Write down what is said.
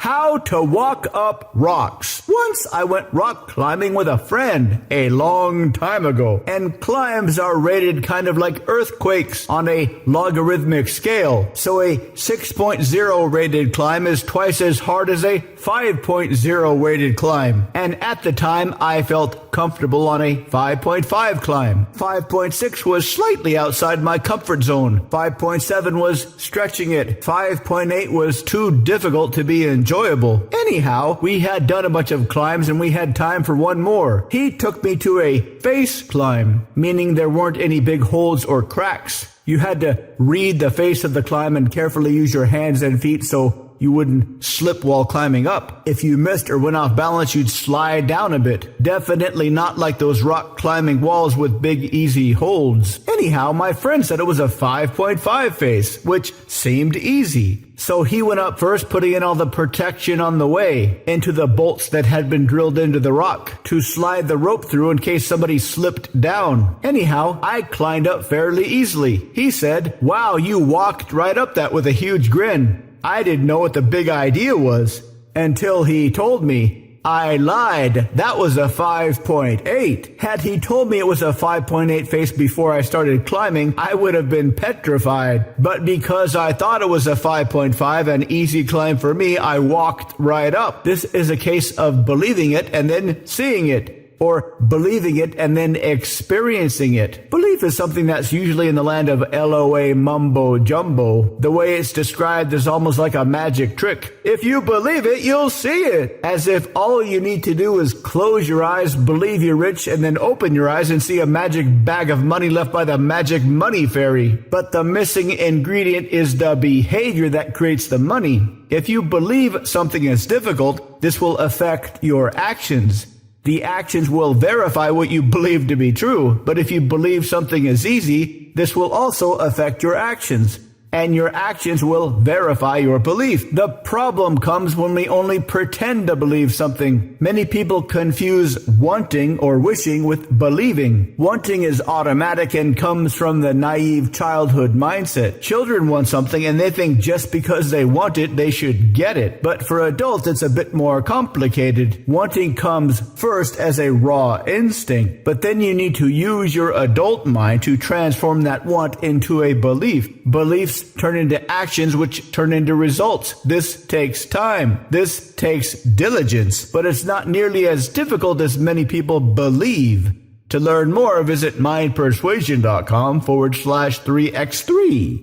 How to walk up rocks. Once I went rock climbing with a friend a long time ago, and climbs are rated kind of like earthquakes on a logarithmic scale. So a 6.0 rated climb is twice as hard as a 5.0 rated climb. And at the time, I felt comfortable on a 5.5 climb. 5.6 was slightly outside my comfort zone. 5.7 was stretching it. 5.8 was too difficult to be enjoyable. Anyhow, we had done a bunch of climbs and we had time for one more. He took me to a face climb, meaning there weren't any big holes or cracks. You had to read the face of the climb and carefully use your hands and feet so you wouldn't slip while climbing up. If you missed or went off balance, you'd slide down a bit. Definitely not like those rock climbing walls with big easy holds. Anyhow, my friend said it was a 5.5 face, which seemed easy. So he went up first, putting in all the protection on the way, into the bolts that had been drilled into the rock, to slide the rope through in case somebody slipped down. Anyhow, I climbed up fairly easily. He said, "Wow, you walked right up that," with a huge grin. I didn't know what the big idea was until he told me. I lied. That was a 5.8. Had he told me it was a 5.8 face before I started climbing, I would have been petrified. But because I thought it was a 5.5, an easy climb for me, I walked right up. This is a case of believing it and then seeing it. Or believing it and then experiencing it. Belief is something that's usually in the land of LOA mumbo jumbo. The way it's described is almost like a magic trick. If you believe it, you'll see it. As if all you need to do is close your eyes, believe you're rich, and then open your eyes and see a magic bag of money left by the magic money fairy. But the missing ingredient is the behavior that creates the money. If you believe something is difficult, this will affect your actions. The actions will verify what you believe to be true, but if you believe something is easy, this will also affect your actions, and your actions will verify your belief. The problem comes when we only pretend to believe something. Many people confuse wanting or wishing with believing. Wanting is automatic and comes from the naive childhood mindset. Children want something and they think just because they want it, they should get it. But for adults, it's a bit more complicated. Wanting comes first as a raw instinct, but then you need to use your adult mind to transform that want into a belief. Beliefs turn into actions, which turn into results. This takes time. This takes diligence, but it's not nearly as difficult as many people believe. To learn more, visit mindpersuasion.com/3x3.